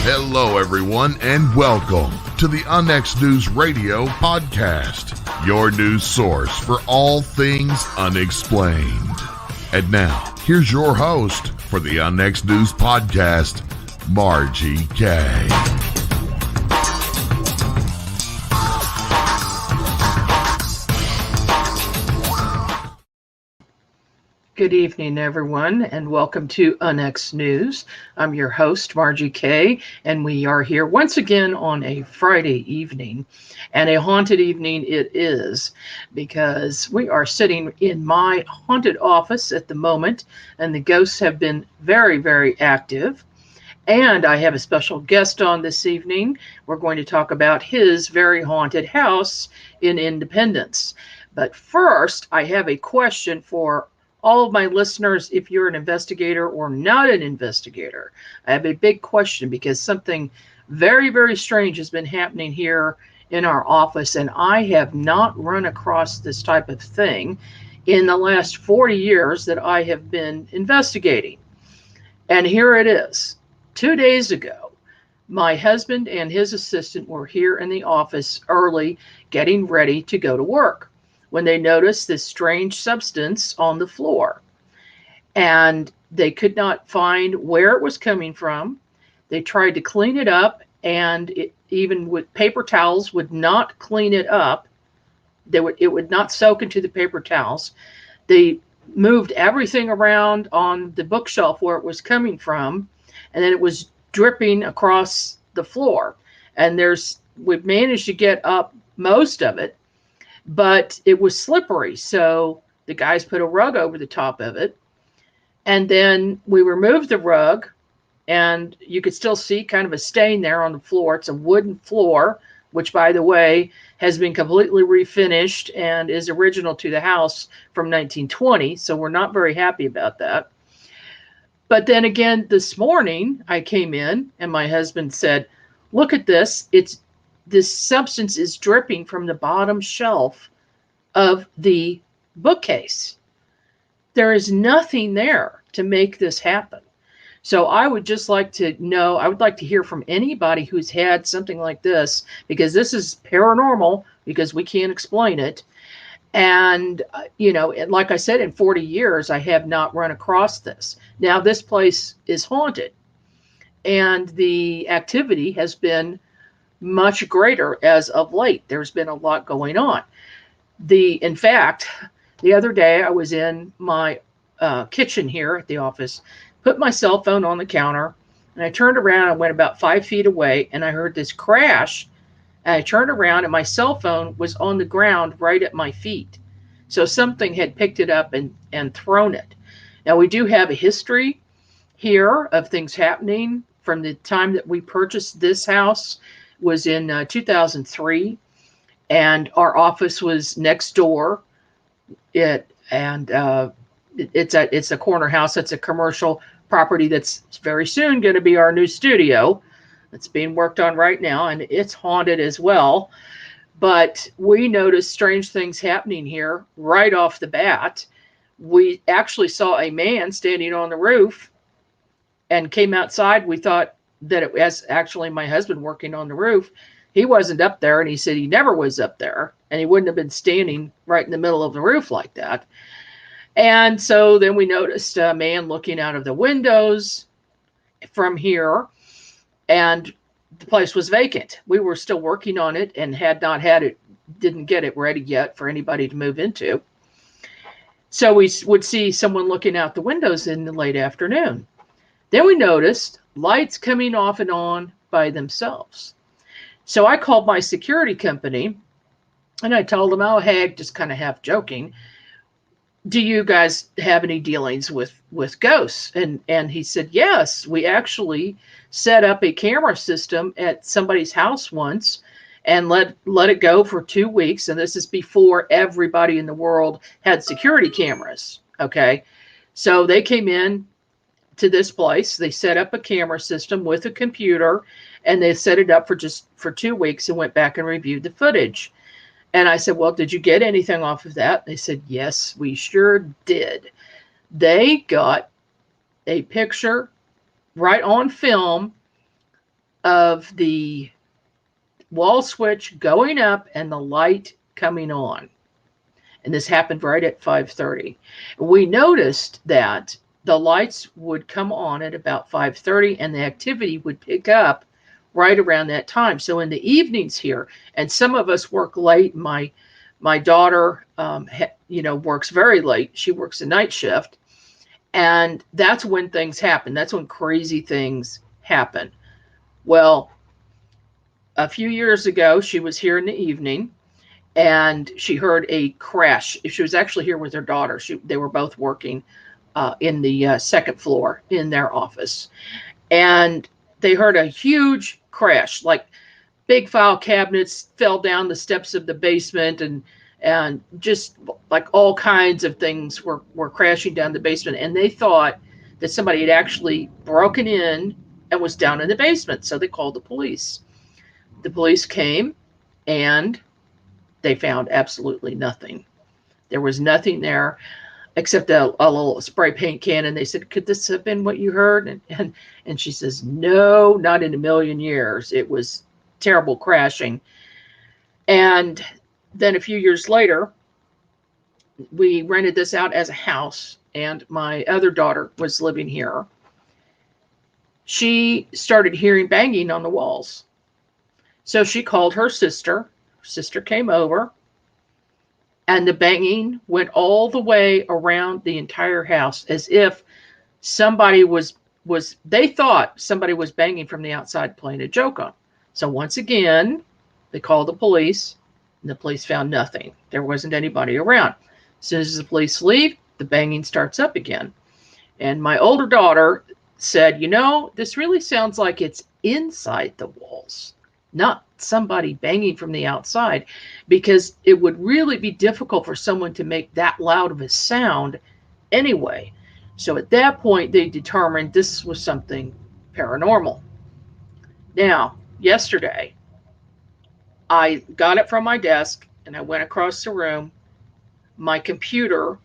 Hello, everyone, and welcome to the UNX News Radio podcast, your news source for all things unexplained. And now, here's your host for the UNX News podcast, Margie Kay. Good evening, everyone, and welcome to UNX News. I'm your host, Margie Kay, and we are here once again on a Friday evening. And a haunted evening it is, because we are sitting in my haunted office at the moment, and the ghosts have been very, very active. And I have a special guest on this evening. We're going to talk about his very haunted house in Independence. But first, I have a question for all of my listeners. If you're an investigator or not an investigator, I have a big question, because something very, very strange has been happening here in our office, and I have not run across this type of thing in the last 40 years that I have been investigating. And here it is. 2 days ago, my husband and his assistant were here in the office early, getting ready to go to work, when they noticed this strange substance on the floor. And they could not find where it was coming from. They tried to clean it up, and even with paper towels would not clean it up. It would not soak into the paper towels. They moved everything around on the bookshelf where it was coming from, and then it was dripping across the floor. And we've managed to get up most of it, but it was slippery. So the guys put a rug over the top of it. And then we removed the rug, and you could still see kind of a stain there on the floor. It's a wooden floor, which, by the way, has been completely refinished and is original to the house from 1920. So we're not very happy about that. But then again, this morning I came in and my husband said, "Look at this. This substance is dripping from the bottom shelf of the bookcase. There is nothing there to make this happen." So I would just like to know, I would like to hear from anybody who's had something like this, because this is paranormal, because we can't explain it. And, like I said, in 40 years, I have not run across this. Now, this place is haunted, and the activity has been much greater as of late. There's been a lot going on. In fact, the other day I was in my kitchen here at the office, put my cell phone on the counter, and I turned around and went about 5 feet away, and I heard this crash. And I turned around, and my cell phone was on the ground right at my feet. So something had picked it up and thrown it. Now, we do have a history here of things happening from the time that we purchased this house. Was in 2003, and our office was next door. It's a corner house. It's a commercial property that's very soon going to be our new studio. It's being worked on right now, and it's haunted as well. But we noticed strange things happening here right off the bat. We actually saw a man standing on the roof and came outside. We thought that it was actually my husband working on the roof. He wasn't up there, and he said he never was up there, and he wouldn't have been standing right in the middle of the roof like that. And so then we noticed a man looking out of the windows from here, and the place was vacant. We were still working on it and didn't get it ready yet for anybody to move into. So we would see someone looking out the windows in the late afternoon. Then we noticed lights coming off and on by themselves. So I called my security company, and I told them, "Oh, hey," just kind of half joking, "do you guys have any dealings with ghosts?" And he said, "Yes, we actually set up a camera system at somebody's house once and let it go for 2 weeks. And this is before everybody in the world had security cameras." Okay. So they came in to this place. They set up a camera system with a computer, and they set it up for 2 weeks and went back and reviewed the footage. And I said, "Well, did you get anything off of that?" They said, "Yes, we sure did." They got a picture right on film of the wall switch going up and the light coming on. And this happened right at 5:30. We noticed that the lights would come on at about 5:30 and the activity would pick up right around that time. So in the evenings here, and some of us work late. My daughter, works very late. She works a night shift, and that's when things happen. That's when crazy things happen. Well, a few years ago, she was here in the evening, and she heard a crash. She was actually here with her daughter. They were both working in the second floor in their office, and they heard a huge crash, like big file cabinets fell down the steps of the basement, and just like all kinds of things were crashing down the basement. And they thought that somebody had actually broken in and was down in the basement. So they called the police. The police came, and they found absolutely nothing. There was nothing there except a little spray paint can. And they said, "Could this have been what you heard?" And she says, "No, not in a million years. It was terrible crashing." And then a few years later, we rented this out as a house, and my other daughter was living here. She started hearing banging on the walls. So she called her sister. Her sister came over, and the banging went all the way around the entire house, as if somebody they thought somebody was banging from the outside, playing a joke on. So once again, they called the police, and the police found nothing. There wasn't anybody around. As soon as the police leave, the banging starts up again. And my older daughter said, "This really sounds like it's inside the walls, not somebody banging from the outside, because it would really be difficult for someone to make that loud of a sound anyway." So at that point, they determined this was something paranormal. Now, yesterday, I got it from my desk and I went across the room. My computer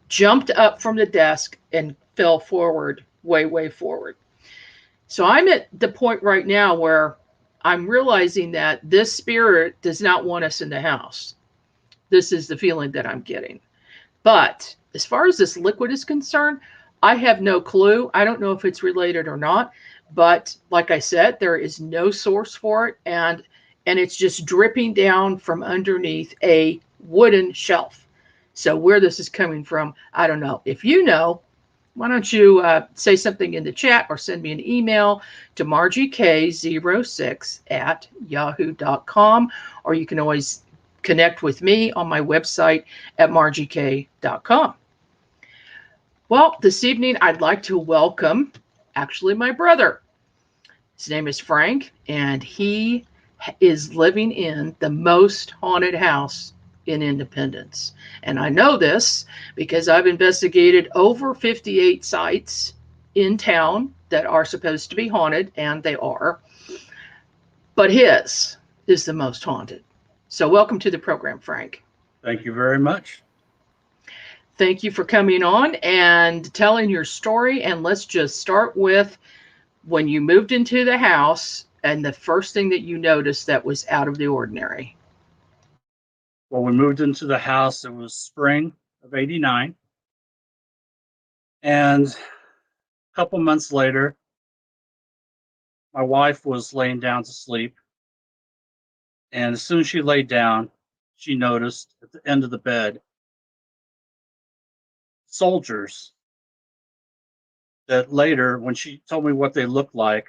jumped up from the desk and fell forward, way, way forward. So I'm at the point right now where I'm realizing that this spirit does not want us in the house. This is the feeling that I'm getting. But as far as this liquid is concerned, I have no clue. I don't know if it's related or not. But like I said, there is no source for it. And it's just dripping down from underneath a wooden shelf. So where this is coming from, I don't know. If you know, why don't you say something in the chat or send me an email to margiek06@yahoo.com, or you can always connect with me on my website at margiek.com. Well, this evening I'd like to welcome actually my brother. His name is Frank, and he is living in the most haunted house in Independence. And I know this because I've investigated over 58 sites in town that are supposed to be haunted, and they are. But his is the most haunted. So welcome to the program, Frank. Thank you very much. Thank you for coming on and telling your story. And let's just start with when you moved into the house and the first thing that you noticed that was out of the ordinary. Well, we moved into the house. It was spring of '89. And a couple months later, my wife was laying down to sleep. And as soon as she laid down, she noticed at the end of the bed soldiers that later, when she told me what they looked like,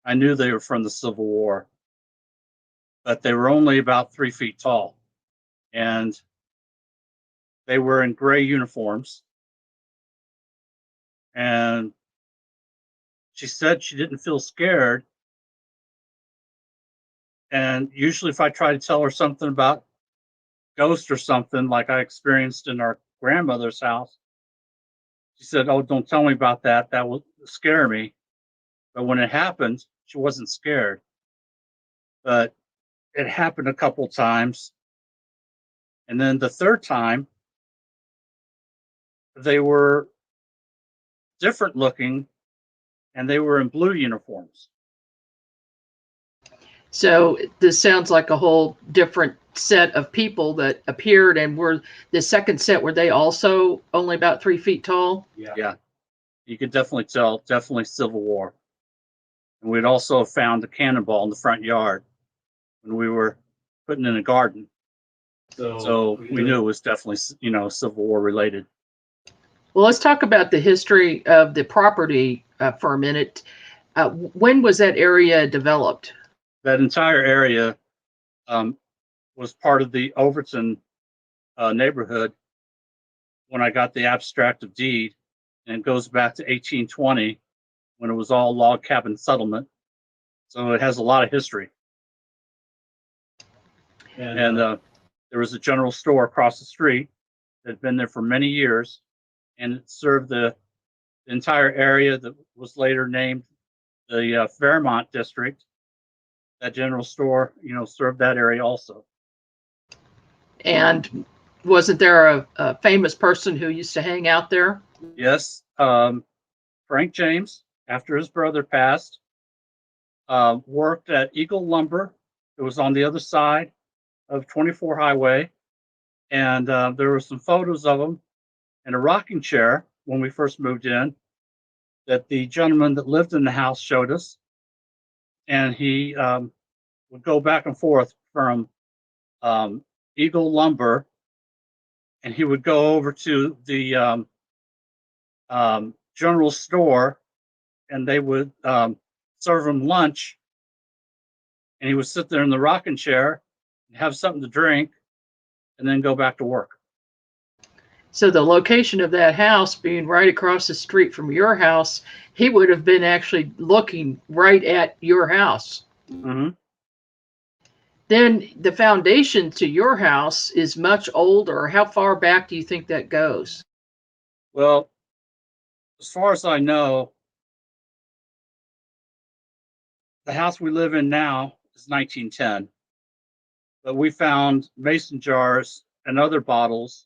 I knew they were from the Civil War. But they were only about 3 feet tall. And they were in gray uniforms. And she said she didn't feel scared. And usually if I try to tell her something about ghosts or something like I experienced in our grandmother's house, she said, "Oh, don't tell me about that. That will scare me." But when it happened, she wasn't scared. But it happened a couple times. And then the third time, they were different looking, and they were in blue uniforms. So this sounds like a whole different set of people that appeared, and were the second set, were they also only about 3 feet tall? Yeah, you could definitely tell, definitely Civil War. And we'd also found a cannonball in the front yard when we were putting in a garden. So we knew it was definitely, Civil War related. Well, let's talk about the history of the property for a minute. When was that area developed? That entire area was part of the Overton neighborhood when I got the abstract of deed, and it goes back to 1820 when it was all log cabin settlement. So it has a lot of history. And there was a general store across the street that had been there for many years, and it served the entire area that was later named the Fairmont district. That general store, served that area also. And wasn't there a famous person who used to hang out there? Yes, Frank James, after his brother passed, worked at Eagle Lumber. It was on the other side of 24 Highway, and there were some photos of him in a rocking chair when we first moved in that the gentleman that lived in the house showed us, and he would go back and forth from Eagle Lumber, and he would go over to the general store, and they would serve him lunch, and he would sit there in the rocking chair and have something to drink, and then go back to work. So the location of that house being right across the street from your house, he would have been actually looking right at your house. Mm-hmm. Then the foundation to your house is much older. How far back do you think that goes? Well, as far as I know, the house we live in now is 1910, but we found mason jars and other bottles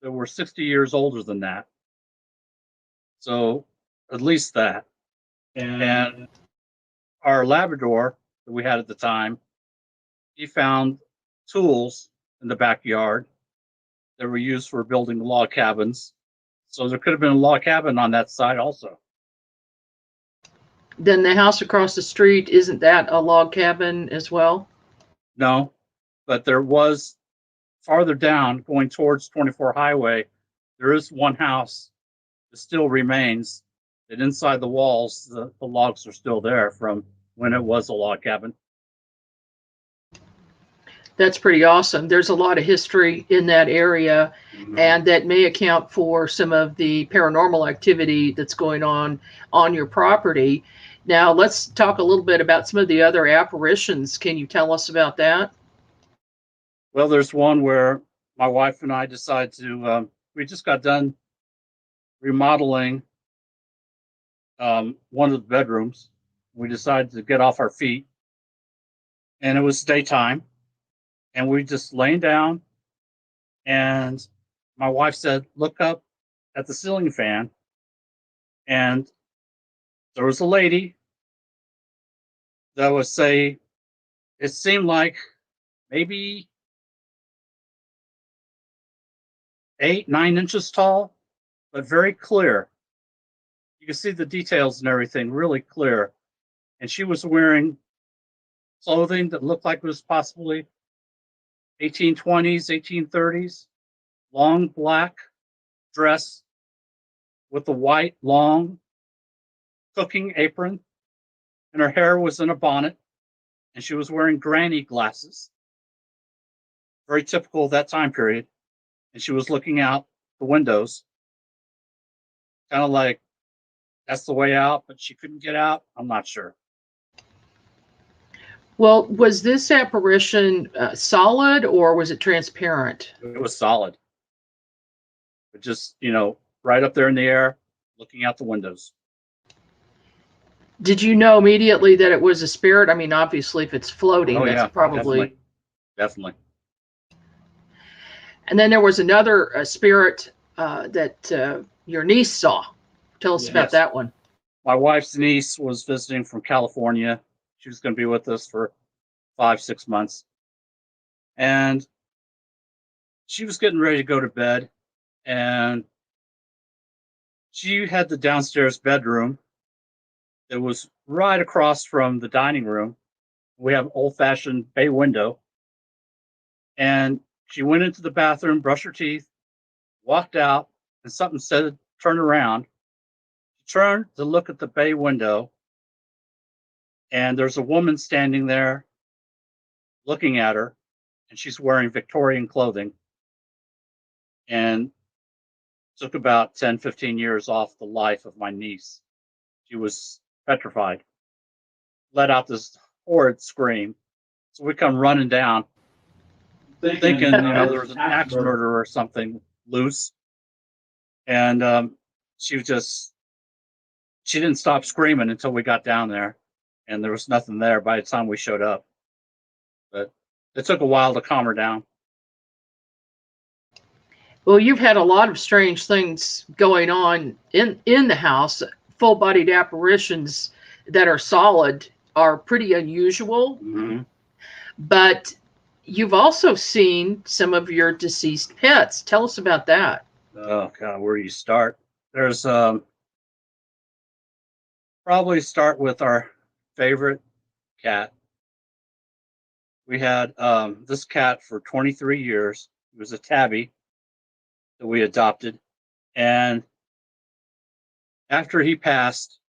that were 60 years older than that. So at least that. And our Labrador that we had at the time, he found tools in the backyard that were used for building log cabins. So there could have been a log cabin on that side also. Then the house across the street, isn't that a log cabin as well? No, but there was farther down going towards 24 Highway, there is one house that still remains, that inside the walls, the logs are still there from when it was a log cabin. That's pretty awesome. There's a lot of history in that area, and that may account for some of the paranormal activity that's going on your property. Now, let's talk a little bit about some of the other apparitions. Can you tell us about that? Well, there's one where my wife and I decided to, we just got done remodeling one of the bedrooms. We decided to get off our feet, and it was daytime, and we just laying down, and my wife said, "Look up at the ceiling fan," and there was a lady that would say, it seemed like maybe 8, 9 inches tall, but very clear. You can see the details and everything really clear. And she was wearing clothing that looked like it was possibly 1820s, 1830s, long black dress with a white, long cooking apron, and her hair was in a bonnet, and she was wearing granny glasses. Very typical of that time period. And she was looking out the windows, kind of like that's the way out, but she couldn't get out. I'm not sure. Well, was this apparition solid, or was it transparent? It was solid. But just, right up there in the air, looking out the windows. Did you know immediately that it was a spirit? I mean, obviously, if it's floating, Oh, that's yeah, probably. Definitely. And then there was another spirit that your niece saw. Tell us about that one. My wife's niece was visiting from California. She was going to be with us for 5-6 months. And she was getting ready to go to bed, and she had the downstairs bedroom that was right across from the dining room. We have old-fashioned bay window. And she went into the bathroom, brushed her teeth, walked out, and something said, turn around. She turned to look at the bay window, and there's a woman standing there looking at her, and she's wearing Victorian clothing. And took about 10, 15 years off the life of my niece. She was petrified, let out this horrid scream. So we come running down, thinking, there was an axe murder or something loose. And she didn't stop screaming until we got down there, and there was nothing there by the time we showed up. But it took a while to calm her down. Well, you've had a lot of strange things going on in the house. Full-bodied apparitions that are solid are pretty unusual. Mm-hmm. But you've also seen some of your deceased pets. Tell us about that. Oh God, where do you start? There's probably start with our favorite cat. We had this cat for 23 years. It was a tabby that we adopted. And after he passed,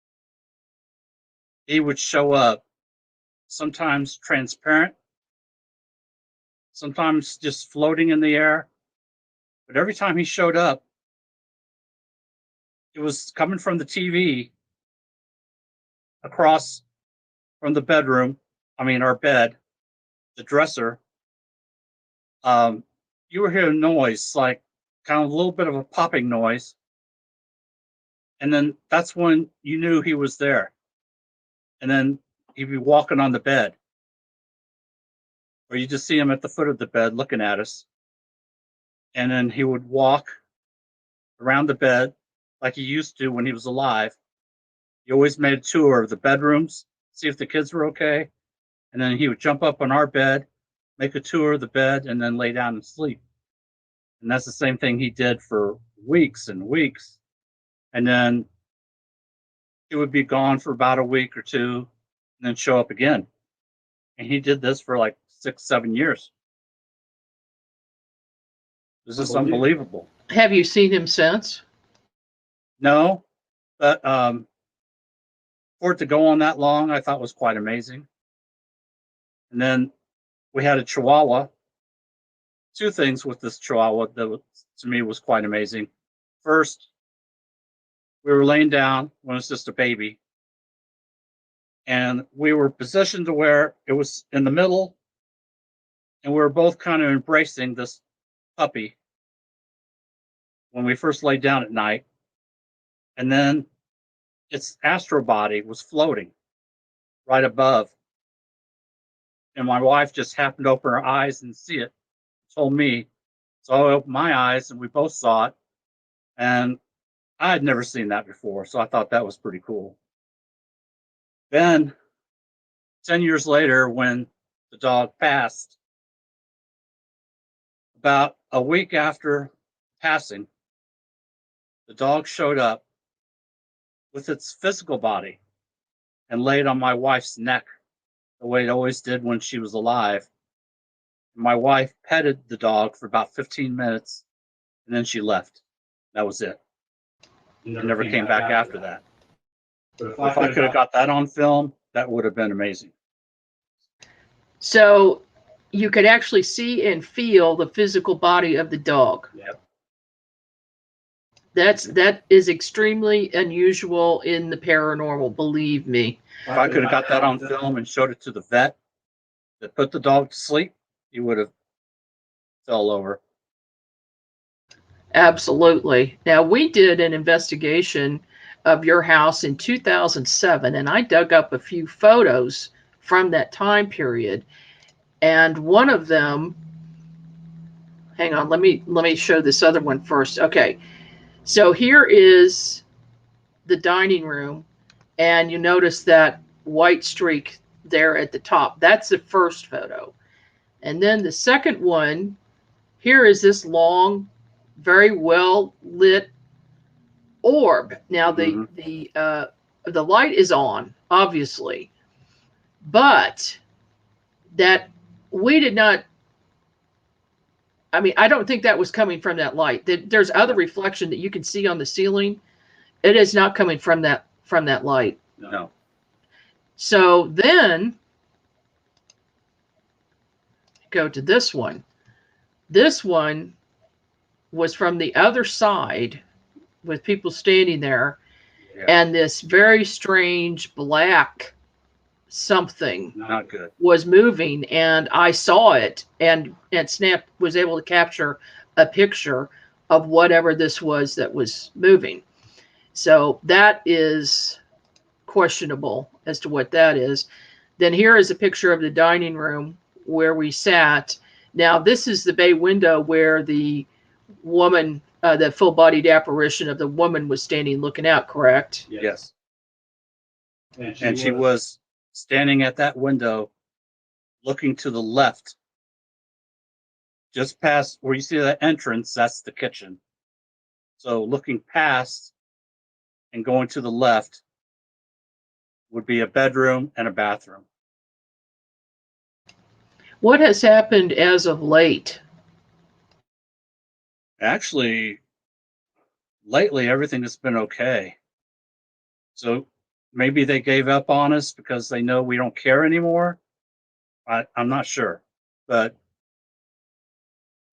he would show up, sometimes transparent, sometimes just floating in the air. But every time he showed up, it was coming from the TV across from the bedroom. Our bed, the dresser. You were hearing noise, like kind of a little bit of a popping noise. And then that's when you knew he was there. And then he'd be walking on the bed. Or you just see him at the foot of the bed looking at us. And then he would walk around the bed like he used to when he was alive. He always made a tour of the bedrooms, see if the kids were okay. And then he would jump up on our bed, make a tour of the bed, and then lay down and sleep. And that's the same thing he did for weeks and weeks. And then he would be gone for about a week or two and then show up again. And he did this for like 6-7 years. This is unbelievable. Have you seen him since? No, but for it to go on that long, I thought was quite amazing. And then we had a Chihuahua. Two things with this Chihuahua that to me was quite amazing. First, we were laying down when it was just a baby, and we were positioned to where it was in the middle, and we were both kind of embracing this puppy when we first laid down at night. And then its astral body was floating right above. And my wife just happened to open her eyes and see it, told me. So I opened my eyes and we both saw it. And I had never seen that before. So I thought that was pretty cool. Then 10 years later, when the dog passed, about a week after passing, the dog showed up with its physical body and laid on my wife's neck the way it always did when she was alive. My wife petted the dog for about 15 minutes and then she left. That was it. It never came back after that. But if I could have got that on film, that would have been amazing. So you could actually see and feel the physical body of the dog. Yep. That is extremely unusual in the paranormal, believe me. If I could have got that on film and showed it to the vet that put the dog to sleep, he would have fell over. Absolutely. Now, we did an investigation of your house in 2007, and I dug up a few photos from that time period. And one of them, hang on, let me show this other one first. Okay. So here is the dining room, and you notice that white streak there at the top. That's the first photo. And then the second one, here is this long, very well lit orb. Now the light is on, obviously, but that we did not. I mean, I don't think that was coming from that light. There's other reflection that you can see on the ceiling. It is not coming from that light. No. So then go to this one. This one was from the other side with people standing there, and this very strange black something Not good. was moving, and I saw it, and Snap was able to capture a picture of whatever this was that was moving. So that is questionable as to what that is. Then here is a picture of the dining room where we sat. Now this is the bay window where the woman, the full-bodied apparition of the woman, was standing looking out, correct? Yes. And she was standing at that window, looking to the left, just past where you see that entrance. That's the kitchen. So looking past and going to the left would be a bedroom and a bathroom. What has happened as of late? Actually, lately everything has been okay. So maybe they gave up on us because they know we don't care anymore. I'm not sure, but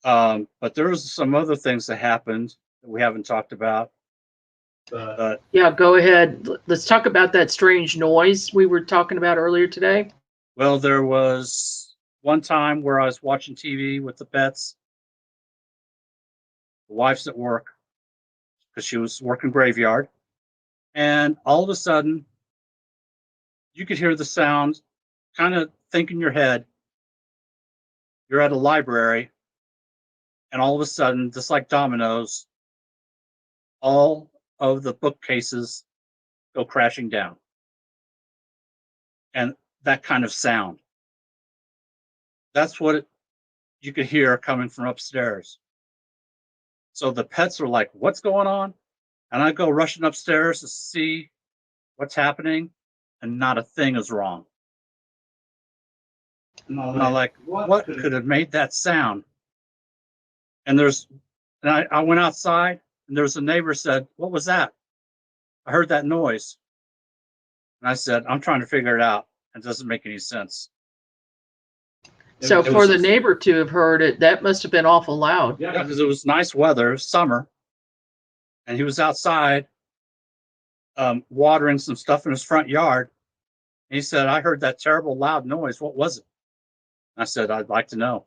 there was some other things that happened that we haven't talked about. But Yeah, go ahead. Let's talk about that strange noise we were talking about earlier today. well, there was one time where I was watching TV with the pets. The wife's at work because she was working graveyard, and all of a sudden, you could hear the sound. Kind of think in your head, you're at a library, and all of a sudden, just like dominoes, all of the bookcases go crashing down. And that kind of sound. That's what you could hear coming from upstairs. So the pets are like, what's going on? And I go rushing upstairs to see what's happening, and not a thing is wrong. And I'm like, what could have made that sound? And I went outside, and there's a neighbor said, what was that? I heard that noise. And I said, I'm trying to figure it out. It doesn't make any sense. So for the neighbor to have heard it, that must have been awful loud. Yeah, because it was nice weather, summer, and he was outside watering some stuff in his front yard. And he said, I heard that terrible loud noise. What was it? I said, I'd like to know.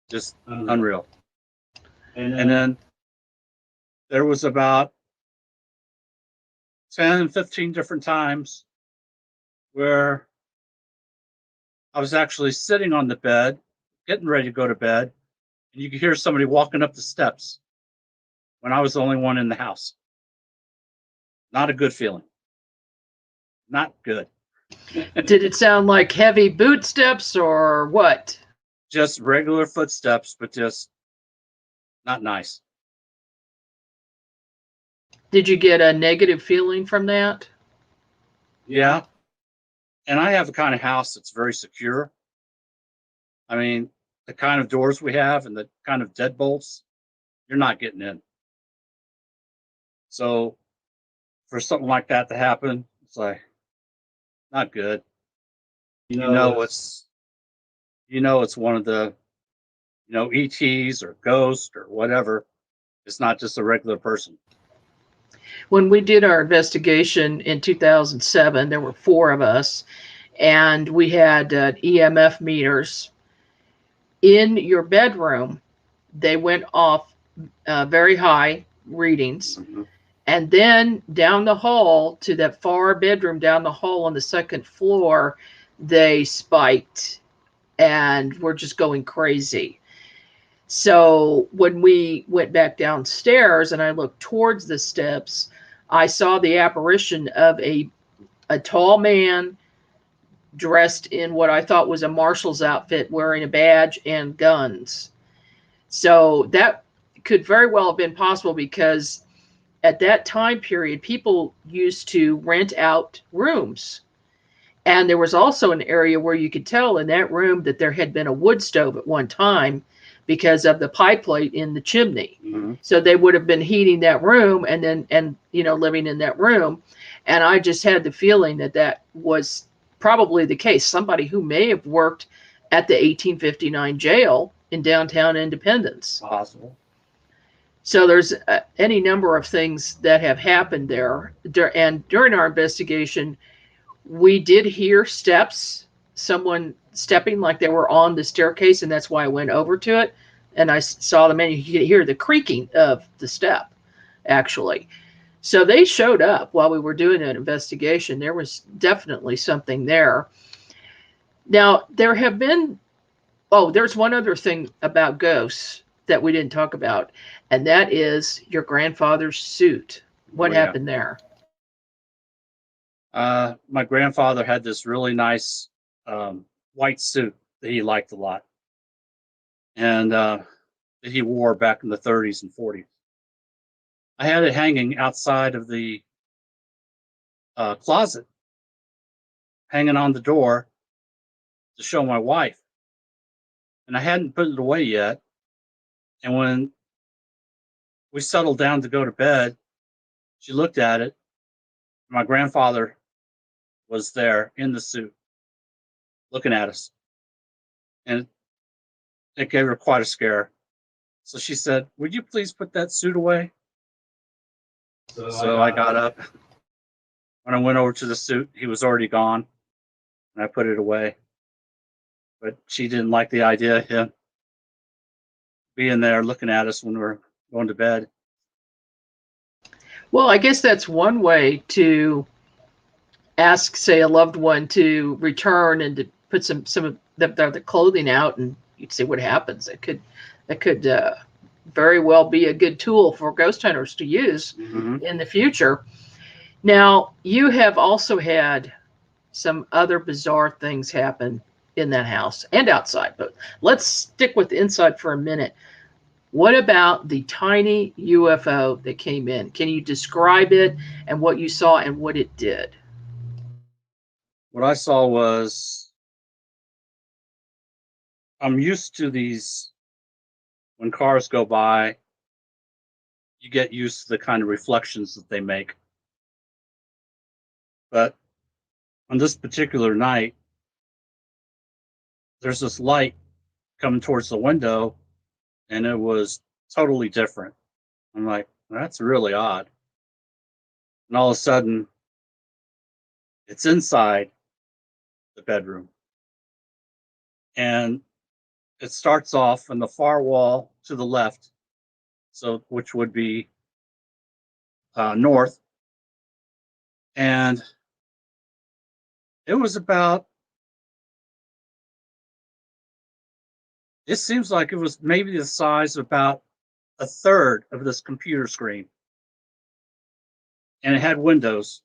Just unreal. And then there was about 10, 15 different times where I was actually sitting on the bed, getting ready to go to bed, and you could hear somebody walking up the steps when I was the only one in the house. Not a good feeling. Not good. Did it sound like heavy boot steps or what? Just regular footsteps, but just not nice. Did you get a negative feeling from that? Yeah. And I have the kind of house that's very secure. I mean, the kind of doors we have and the kind of deadbolts, you're not getting in. So for something like that to happen, it's like not good. It's one of the ETs or ghosts or whatever. It's not just a regular person. When we did our investigation in 2007, there were 4 of us, and we had EMF meters in your bedroom. They went off very high readings. Mm-hmm. And then down the hall to that far bedroom down the hall on the second floor, they spiked and were just going crazy. So when we went back downstairs and I looked towards the steps, I saw the apparition of a a tall man dressed in what I thought was a marshal's outfit, wearing a badge and guns. So that could very well have been possible, because at that time period, people used to rent out rooms. And there was also an area where you could tell in that room that there had been a wood stove at one time because of the pie plate in the chimney. Mm-hmm. So they would have been heating that room and living in that room. And I just had the feeling that that was probably the case. Somebody who may have worked at the 1859 jail in downtown Independence. Possible. So there's any number of things that have happened there. And during our investigation, we did hear steps, someone stepping like they were on the staircase, and that's why I went over to it. And I saw them, and you could hear the creaking of the step, actually. So they showed up while we were doing an investigation. There was definitely something there. Now, there's one other thing about ghosts that we didn't talk about, and that is your grandfather's suit. What happened there? My grandfather had this really nice white suit that he liked a lot, and that he wore back in the 30s and 40s. I had it hanging outside of the closet, hanging on the door to show my wife. And I hadn't put it away yet. And when we settled down to go to bed, she looked at it. My grandfather was there in the suit, looking at us. And it gave her quite a scare. So she said, "Would you please put that suit away?" So I got up. When I went over to the suit, he was already gone. And I put it away. But she didn't like the idea of him being there looking at us when we were going to bed. Well, I guess that's one way to ask, say, a loved one to return and to put some of the clothing out, and you'd see what happens. It could very well be a good tool for ghost hunters to use in the future. Now, you have also had some other bizarre things happen in that house and outside, but let's stick with inside for a minute. What about the tiny UFO that came in? Can you describe it and what you saw and what it did? What I saw was, I'm used to these, when cars go by, you get used to the kind of reflections that they make. But on this particular night, there's this light coming towards the window, and it was totally different. I'm like, that's really odd. And all of a sudden, it's inside the bedroom. And it starts off on the far wall to the left, so which would be north. And it was about, it seems like it was maybe the size of about a third of this computer screen. And it had windows.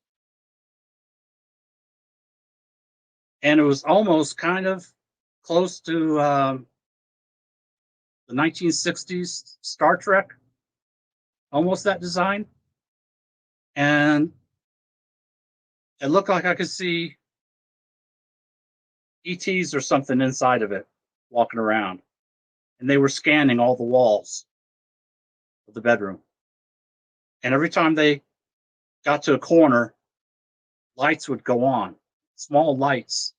And it was almost kind of close to the 1960s Star Trek, almost that design. And it looked like I could see ETs or something inside of it walking around. And they were scanning all the walls of the bedroom. And every time they got to a corner, lights would go on, small lights.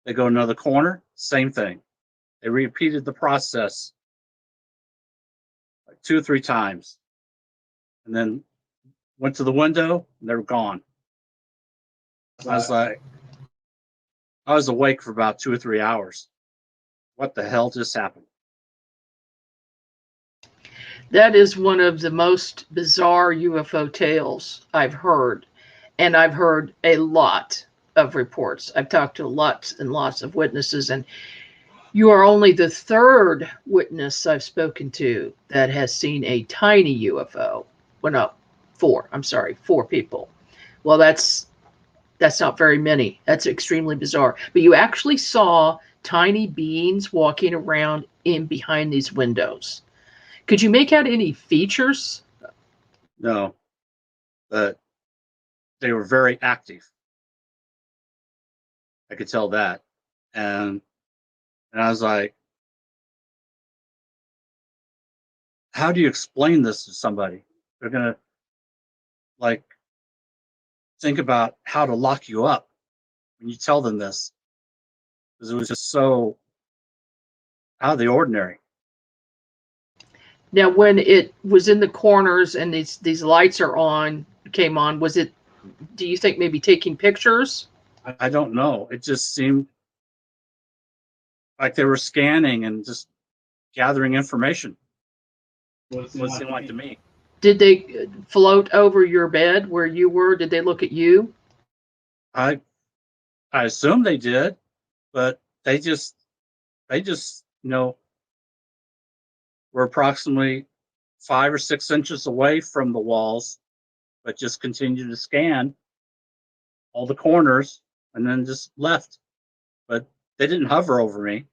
They go to another corner, same thing. They repeated the process like 2 or 3 times. And then went to the window, and they were gone. I was awake for about 2 or 3 hours. What the hell just happened? That is one of the most bizarre UFO tales I've heard. And I've heard a lot of reports. I've talked to lots and lots of witnesses, and you are only the 3rd witness I've spoken to that has seen a tiny UFO. Well, no, 4. I'm sorry, 4 people. Well, that's That's not very many. That's extremely bizarre. But you actually saw tiny beings walking around in behind these windows. Could you make out any features? No, but they were very active. I could tell that. And I was like, how do you explain this to somebody? They're going to like think about how to lock you up when you tell them this, because it was just so out of the ordinary. Now, when it was in the corners and these lights are on, came on, was it, do you think maybe taking pictures? I don't know. It just seemed like they were scanning and just gathering information. What it seemed like to me. Did they float over your bed where you were? Did they look at you? I assume they did, but they just were approximately 5 or 6 inches away from the walls, but just continued to scan all the corners and then just left. But they didn't hover over me.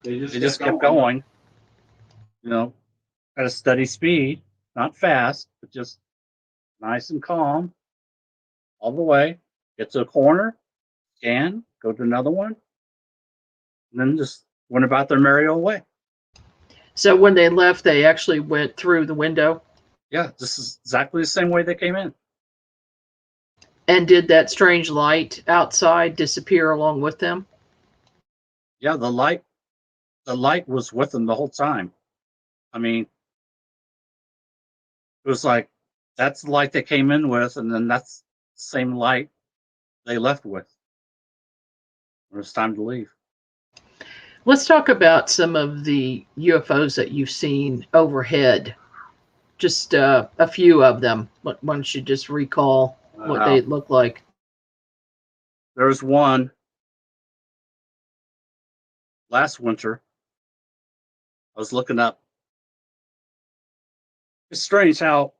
They just kept going, at a steady speed, not fast, but just nice and calm all the way. Get to a corner, scan, go to another one, and then just went about their merry old way. So when they left, they actually went through the window? Yeah, this is exactly the same way they came in. And did that strange light outside disappear along with them? Yeah, the light was with them the whole time. I mean, it was like, that's the light they came in with, and then that's the same light they left with. It was time to leave. Let's talk about some of the UFOs that you've seen overhead. Just a few of them. Why don't you just recall what they look like? There's one last winter. I was looking up. It's strange how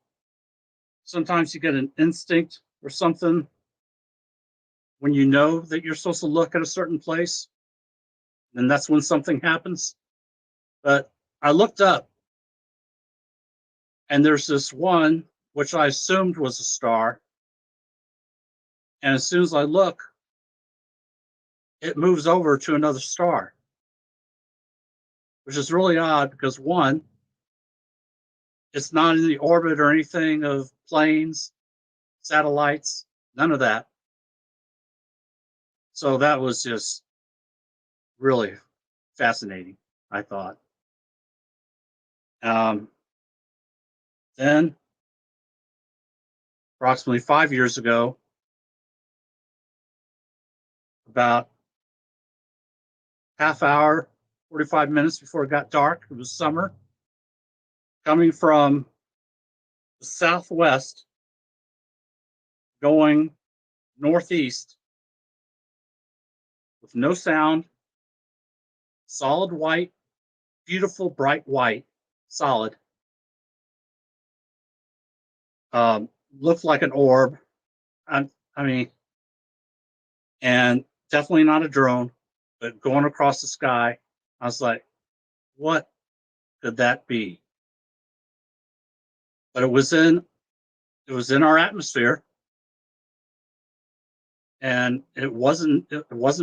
sometimes you get an instinct or something when you know that you're supposed to look at a certain place, and that's when something happens. But I looked up, and there's this one which I assumed was a star, and as soon as I look, it moves over to another star, which is really odd because, one, it's not in the orbit or anything of planes, satellites, none of that. So that was just really fascinating, I thought. Then, approximately 5 years ago, about half hour, 45 minutes before it got dark, it was summer, coming from the southwest, going northeast, with no sound, solid white, beautiful bright white, solid. Looked like an orb. I mean, and definitely not a drone, but going across the sky. I was like, what could that be? But it was in our atmosphere, and it wasn't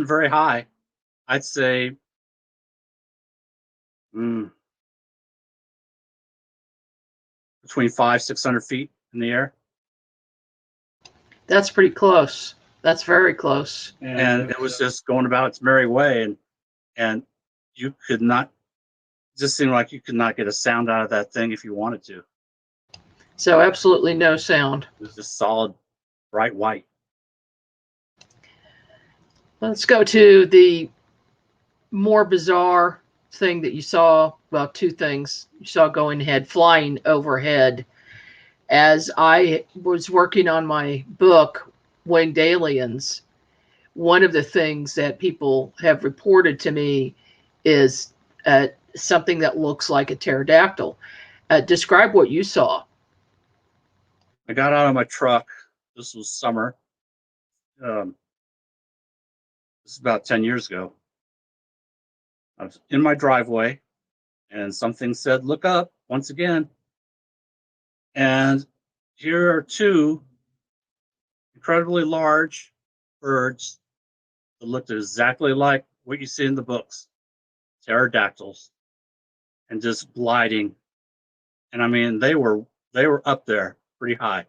very high. I'd say between 500-600 feet in the air. That's pretty close. That's very close. And it was just going about its merry way, and you could not, just seemed like you could not get a sound out of that thing if you wanted to. So absolutely no sound. It was just solid, bright white. Let's go to the more bizarre thing that you saw. Well, two things you saw going ahead, flying overhead. As I was working on my book, Winged Aliens, one of the things that people have reported to me is something that looks like a pterodactyl. Describe what you saw. I got out of my truck. This was summer. this is about 10 years ago. I was in my driveway and something said, "Look up," once again. And here are two incredibly large birds that looked exactly like what you see in the books, pterodactyls, and just gliding. And I mean, they were up there pretty high.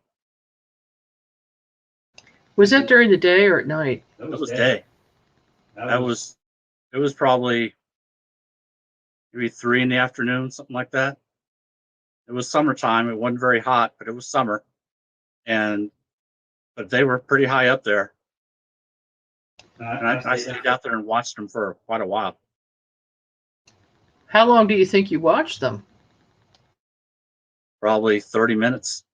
Was that during the day or at night? It was day. It was probably maybe 3 in the afternoon, something like that. It was summertime. It wasn't very hot, but it was summer, but they were pretty high up there. And I stayed out there and watched them for quite a while. How long do you think you watched them? Probably 30 minutes.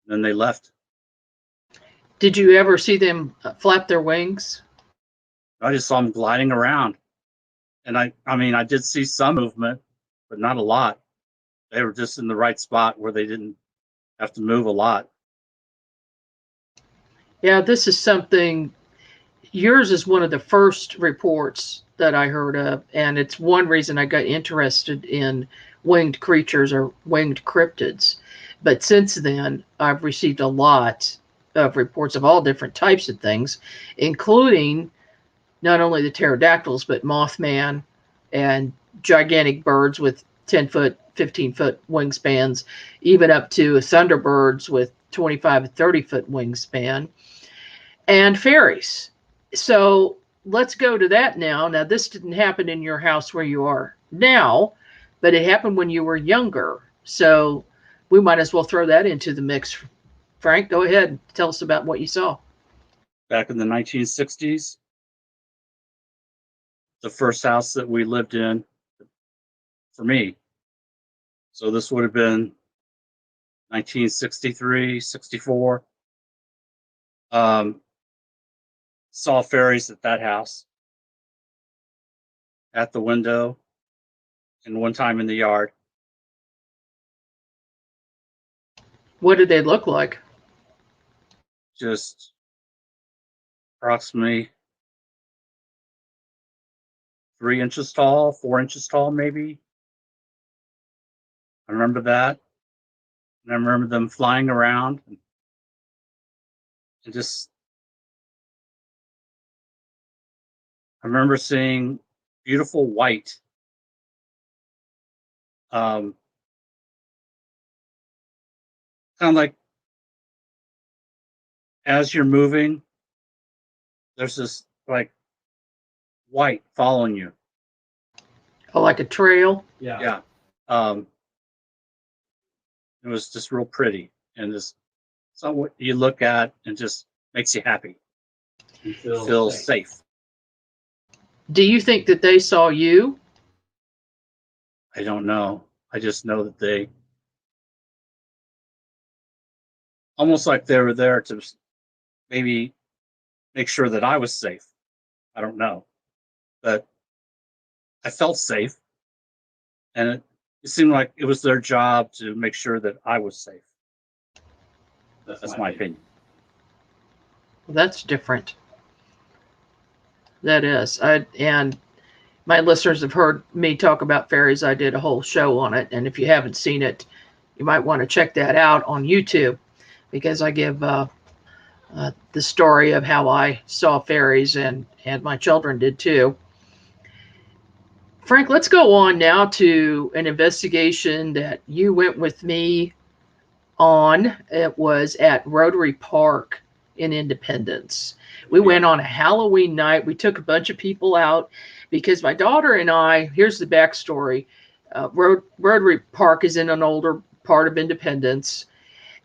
Then they left. Did you ever see them flap their wings? I just saw them gliding around. And I mean, I did see some movement, but not a lot. They were just in the right spot where they didn't have to move a lot. Yeah, this is something. Yours is one of the first reports that I heard of, and it's one reason I got interested in winged creatures or winged cryptids. But since then, I've received a lot of reports of all different types of things, including not only the pterodactyls, but Mothman and gigantic birds with 10-foot, 15-foot wingspans, even up to thunderbirds with 25 to 30-foot wingspan, and fairies. So let's go to that now. Now, this didn't happen in your house where you are now, but it happened when you were younger. So we might as well throw that into the mix. Frank, go ahead. Tell us about what you saw. Back in the 1960s, the first house that we lived in for me. So this would have been 1963, 64. Saw fairies at that house, at the window, and one time in the yard. What did they look like? Just approximately 3 inches tall, 4 inches tall, maybe. I remember that. And I remember them flying around and just, I remember seeing beautiful white. Kind of like as you're moving, there's this like white following you. Oh, like a trail? Yeah. It was just real pretty and just something what you look at and just makes you happy. You feel safe. Do you think that they saw you? I don't know. I just know that they almost like they were there to maybe make sure that I was safe. I don't know. But I felt safe. And it seemed like it was their job to make sure that I was safe. That's my opinion. Well, that's different. That is. And my listeners have heard me talk about fairies. I did a whole show on it. And if you haven't seen it, you might want to check that out on YouTube, because I give the story of how I saw fairies, and my children did too. Frank, let's go on now to an investigation that you went with me on. It was at Rotary Park in Independence. We went on a Halloween night. We took a bunch of people out because my daughter and I, here's the backstory. Rotary Park is in an older part of Independence,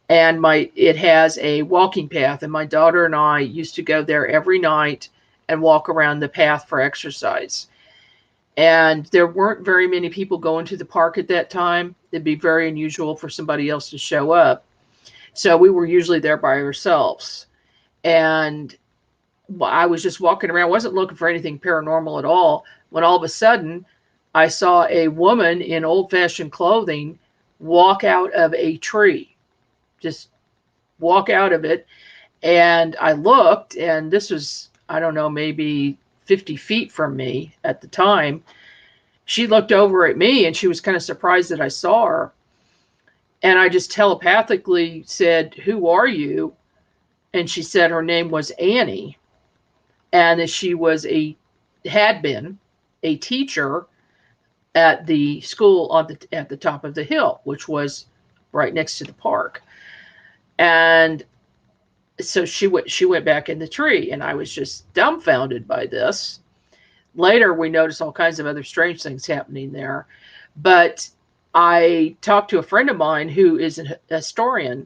and it has a walking path, and my daughter and I used to go there every night and walk around the path for exercise. And there weren't very many people going to the park at that time. It'd be very unusual for somebody else to show up. So we were usually there by ourselves. And I was just walking around, wasn't looking for anything paranormal at all, when all of a sudden I saw a woman in old-fashioned clothing walk out of a tree. Just walk out of it. And I looked, and this was, I don't know, maybe 50 feet from me at the time. She looked over at me, and she was kind of surprised that I saw her. And I just telepathically said, "Who are you?" And she said her name was Annie, and that she had been a teacher at the school at the top of the hill, which was right next to the park. And so she went back in the tree, and I was just dumbfounded by this. Later, we noticed all kinds of other strange things happening there. But I talked to a friend of mine who is a historian,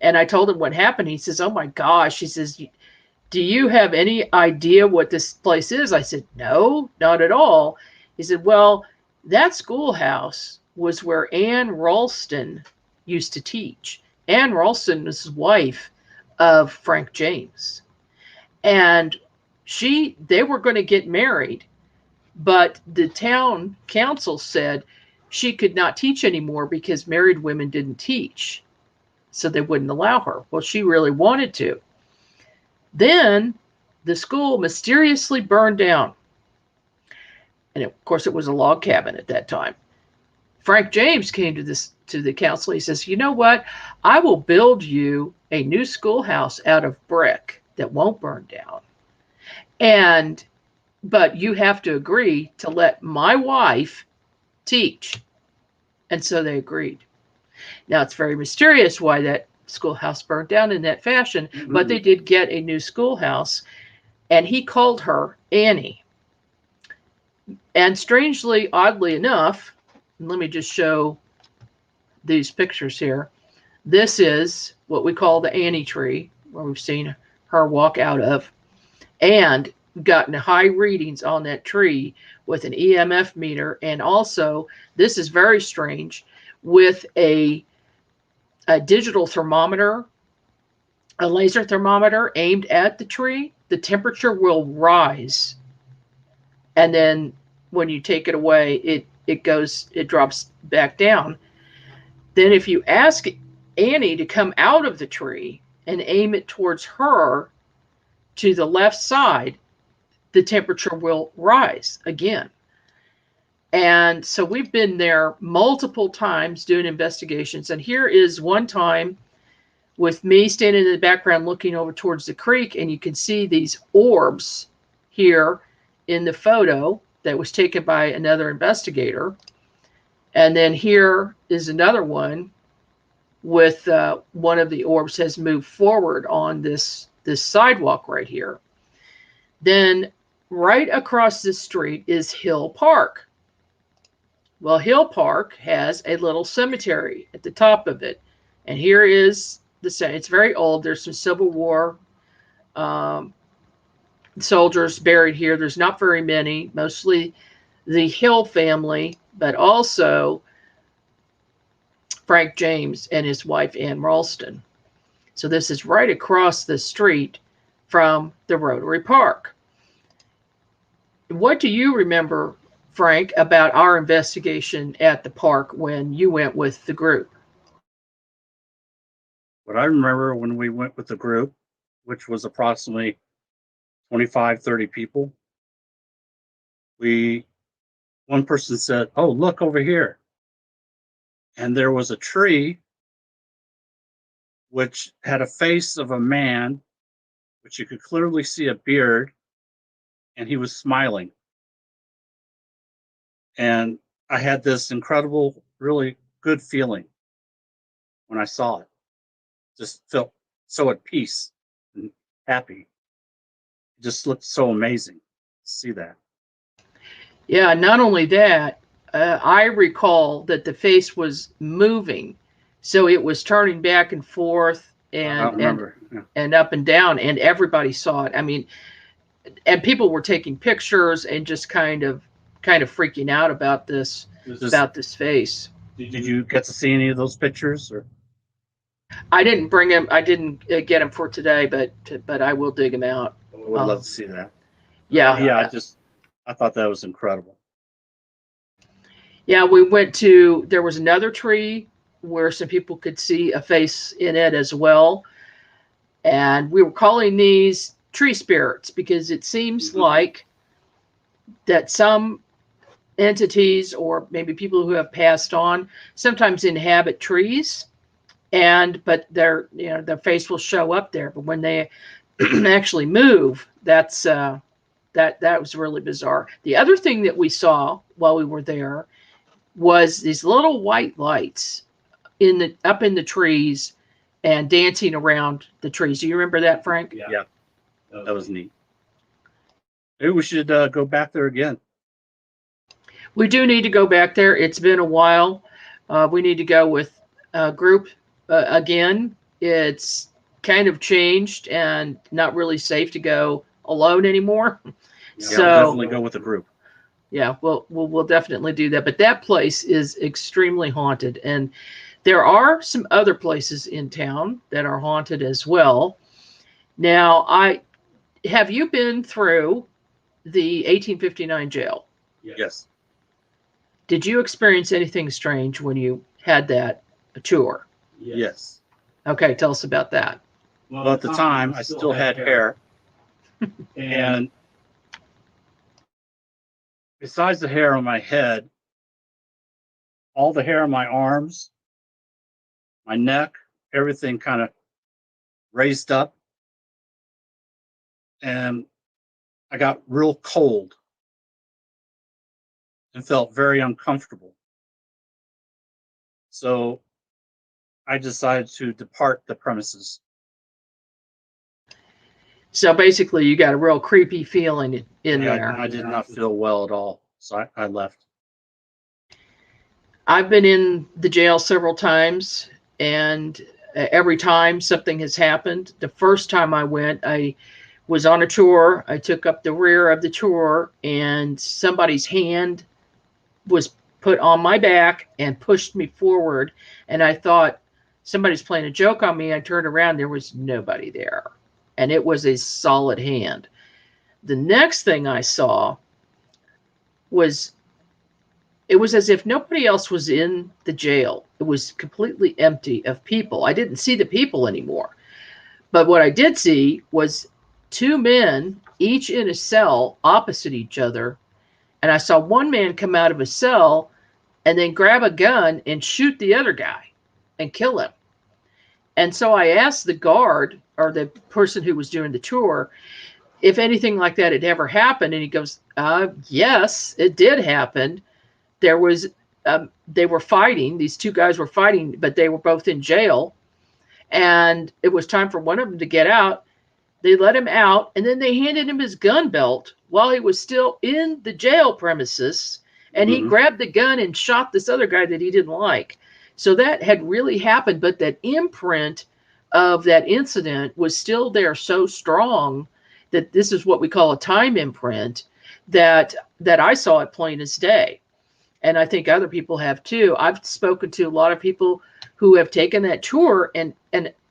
and I told him what happened. He says, "Oh my gosh," he says, "do you have any idea what this place is?" I said, "No, not at all." He said, "Well, that schoolhouse was where Anne Ralston used to teach." Anne Ralston was his wife of Frank James. And they were going to get married, but the town council said she could not teach anymore because married women didn't teach. So they wouldn't allow her. Well, she really wanted to. Then the school mysteriously burned down. And of course, it was a log cabin at that time. Frank James came to the council. He says, "You know what? I will build you a new schoolhouse out of brick that won't burn down. But you have to agree to let my wife teach." And so they agreed. Now, it's very mysterious why that schoolhouse burned down in that fashion, but they did get a new schoolhouse, and he called her Annie. And strangely, oddly enough, let me just show these pictures here. This is what we call the Annie tree, where we've seen her walk out of, and gotten high readings on that tree with an EMF meter. And also, this is very strange, with a digital thermometer, a laser thermometer aimed at the tree, the temperature will rise. And then when you take it away, it drops back down. Then if you ask Annie to come out of the tree and aim it towards her to the left side, the temperature will rise again. And so we've been there multiple times doing investigations. And here is one time with me standing in the background looking over towards the creek, and you can see these orbs here in the photo that was taken by another investigator. And then here is another one with one of the orbs has moved forward on this sidewalk right here. Then right across the street is Hill Park. Well, Hill Park has a little cemetery at the top of it. And here is it's very old. There's some Civil War soldiers buried here. There's not very many, mostly the Hill family, but also Frank James and his wife, Anne Ralston. So this is right across the street from the Rotary Park. What do you remember, Frank, about our investigation at the park when you went with the group? What I remember when we went with the group, which was approximately 25, 30 people, one person said, "Oh, look over here." And there was a tree which had a face of a man, which you could clearly see a beard, and he was smiling. And I had this incredible, really good feeling when I saw it. Just felt so at peace and happy. It just looked so amazing to see that. Yeah, not only that, I recall that the face was moving. So it was turning back and forth and up and down, and everybody saw it. I mean, and people were taking pictures and just kind of freaking out about this face. Did you get to see any of those pictures? Or I didn't bring them. I didn't get them for today, but I will dig them out. I would love to see that. Yeah. I thought that was incredible. Yeah, there was another tree where some people could see a face in it as well. And we were calling these tree spirits because it seems like that some entities or maybe people who have passed on sometimes inhabit trees, but their face will show up there, but when they actually move, that was really bizarre. The other thing that we saw while we were there was these little white lights up in the trees and dancing around the trees. Do you remember that, Frank? Yeah, that was neat. Maybe we should go back there again. We do need to go back there. It's been a while. We need to go with a group again. It's kind of changed and not really safe to go alone anymore. Yeah, so we'll definitely go with a group. Yeah, we'll definitely do that. But that place is extremely haunted, and there are some other places in town that are haunted as well. Now, have you been through the 1859 jail? Yes. Did you experience anything strange when you had that tour? Yes. Okay, tell us about that. Well, at the time, I still had hair. And besides the hair on my head, all the hair on my arms, my neck, everything kind of raised up. And I got real cold and felt very uncomfortable. So I decided to depart the premises. So basically, you got a real creepy feeling in there. I did not feel well at all, so I left. I've been in the jail several times, and every time something has happened. The first time I went, I was on a tour. I took up the rear of the tour, and somebody's hand was put on my back and pushed me forward. And I thought somebody's playing a joke on me. I turned around, there was nobody there. And it was a solid hand. The next thing I saw was, it was as if nobody else was in the jail. It was completely empty of people. I didn't see the people anymore. But what I did see was two men, each in a cell opposite each other. And I saw one man come out of a cell and then grab a gun and shoot the other guy and kill him. And so I asked the guard, or the person who was doing the tour, if anything like that had ever happened. And he goes, yes, it did happen. There was, they were fighting. These two guys were fighting, but they were both in jail. And it was time for one of them to get out. They let him out, and then they handed him his gun belt while he was still in the jail premises. And he grabbed the gun and shot this other guy that he didn't like. So that had really happened, but that imprint of that incident was still there so strong that this is what we call a time imprint, that I saw it plain as day. And I think other people have too. I've spoken to a lot of people who have taken that tour, and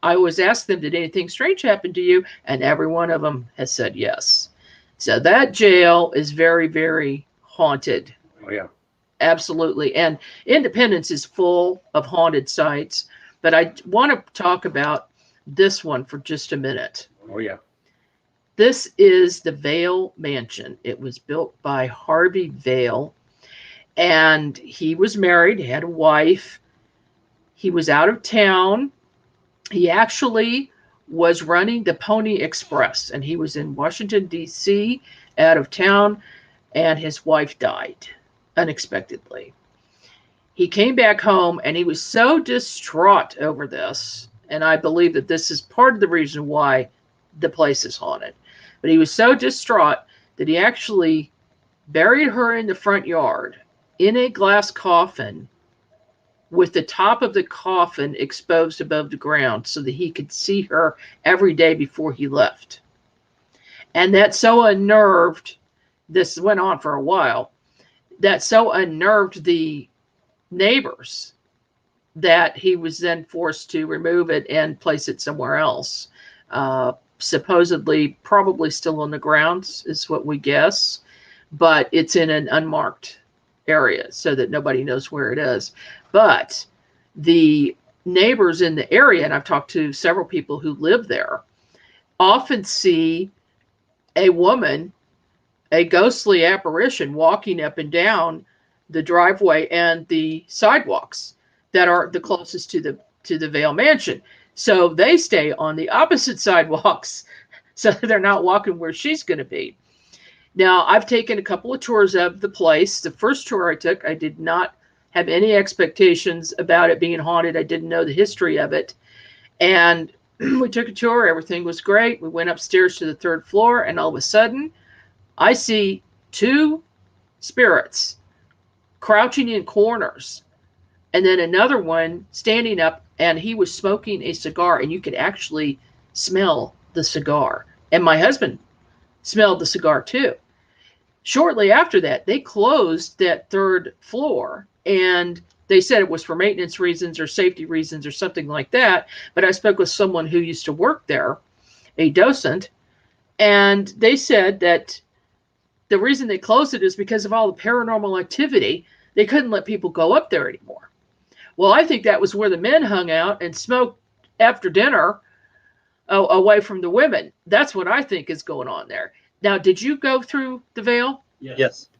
I always ask them, did anything strange happen to you? And every one of them has said yes. So that jail is very, very haunted. Oh, yeah. Absolutely. And Independence is full of haunted sites. But I want to talk about this one for just a minute. Oh, yeah. This is the Vale Mansion. It was built by Harvey Vale. And he was married, had a wife. He was out of town. He actually was running the Pony Express, and he was in Washington, D.C., out of town, and his wife died unexpectedly. He came back home, and he was so distraught over this, and I believe that this is part of the reason why the place is haunted. But he was so distraught that he actually buried her in the front yard in a glass coffin, with the top of the coffin exposed above the ground so that he could see her every day before he left. And that so unnerved, this went on for a while, that so unnerved the neighbors that he was then forced to remove it and place it somewhere else. Supposedly, probably still on the grounds is what we guess, but it's in an unmarked area so that nobody knows where it is. But the neighbors in the area, and I've talked to several people who live there, often see a woman, a ghostly apparition, walking up and down the driveway and the sidewalks that are the closest to the Vale Mansion. So they stay on the opposite sidewalks so they're not walking where she's going to be. Now, I've taken a couple of tours of the place. The first tour I took, I did not have any expectations about it being haunted. I didn't know the history of it. And we took a tour. Everything was great. We went upstairs to the 3rd floor, and all of a sudden, I see 2 spirits crouching in corners, and then another one standing up, and he was smoking a cigar, and you could actually smell the cigar. And my husband smelled the cigar too. Shortly after that, they closed that 3rd floor, and they said it was for maintenance reasons or safety reasons or something like that. But I spoke with someone who used to work there, a docent, and they said that the reason they closed it is because of all the paranormal activity. They couldn't let people go up there anymore. Well, I think that was where the men hung out and smoked after dinner away from the women. That's what I think is going on there. Now, did you go through the Vale? Yes.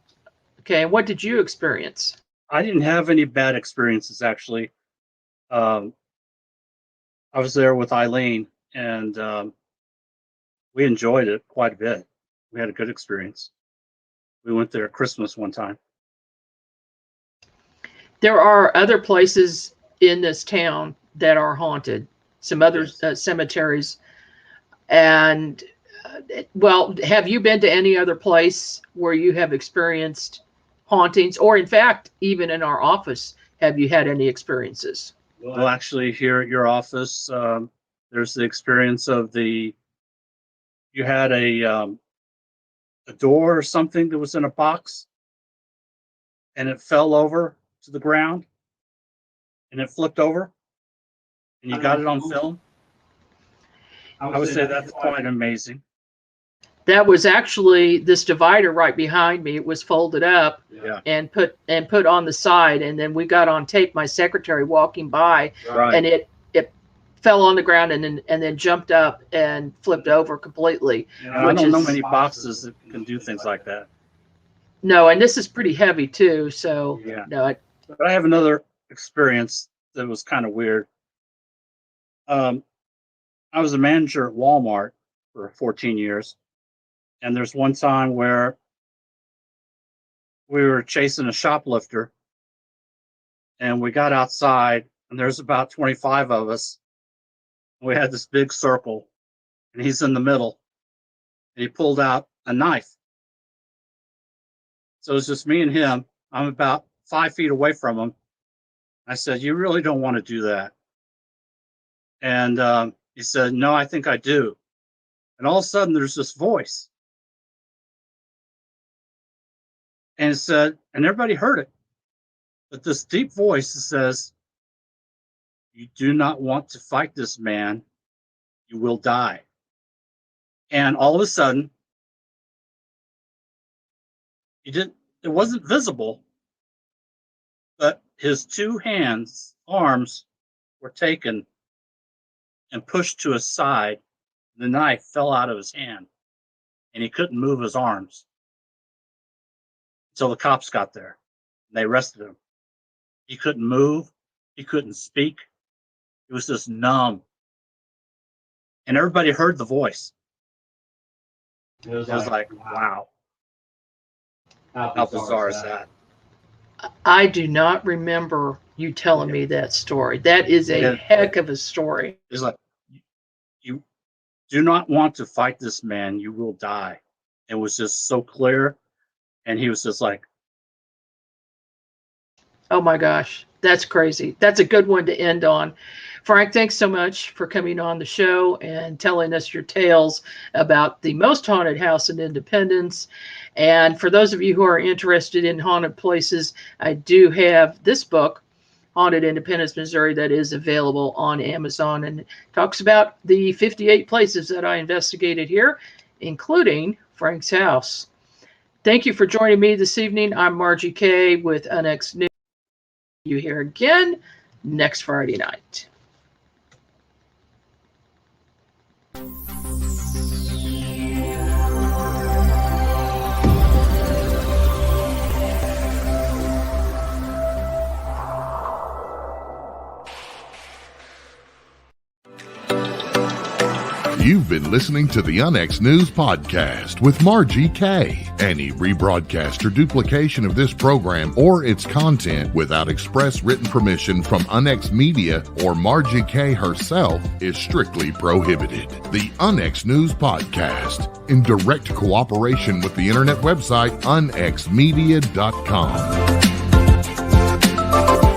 Okay, and what did you experience? I didn't have any bad experiences, actually. I was there with Eileen, and we enjoyed it quite a bit. We had a good experience. We went there at Christmas one time. There are other places in this town that are haunted, some other cemeteries. And, well, have you been to any other place where you have experienced hauntings? Or, in fact, even in our office, have you had any experiences? Well, actually, here at your office, there's the experience of you had a door or something that was in a box, and it fell over to the ground, and it flipped over, and you got it on film. I would say that's quite amazing. That was actually this divider right behind me. It was folded up and put on the side, and then we got on tape my secretary walking by, and it fell on the ground and then jumped up and flipped over completely. I don't know many boxes that can do things like that. No, and this is pretty heavy too. So no. But I have another experience that was kind of weird. I was a manager at Walmart for 14 years. And there's one time where we were chasing a shoplifter, and we got outside, and there's about 25 of us. We had this big circle, and he's in the middle, and he pulled out a knife. So it was just me and him. I'm about 5 feet away from him. I said, "You really don't want to do that." And he said, "No, I think I do." And all of a sudden, there's this voice. And it said, and everybody heard it, but this deep voice says, "You do not want to fight this man. You will die." And all of a sudden, it wasn't visible, but his 2 arms were taken and pushed to his side. The knife fell out of his hand, and he couldn't move his arms until the cops got there. And they arrested him. He couldn't move. He couldn't speak. He was just numb. And everybody heard the voice. It was like, wow. How bizarre is that? I do not remember you telling me that story. That is a heck of a story. It's like, you do not want to fight this man. You will die. It was just so clear. And he was just like, oh my gosh, that's crazy. That's a good one to end on. Frank, thanks so much for coming on the show and telling us your tales about the most haunted house in Independence. And for those of you who are interested in haunted places, I do have this book, Haunted Independence, Missouri, that is available on Amazon, and it talks about the 58 places that I investigated here, including Frank's house. Thank you for joining me this evening. I'm Margie Kay with UNX News. See you here again next Friday night. You've been listening to the UNX News Podcast with Margie Kay. Any rebroadcast or duplication of this program or its content without express written permission from UNX Media or Margie Kay herself is strictly prohibited. The UNX News Podcast, in direct cooperation with the internet website unxmedia.com.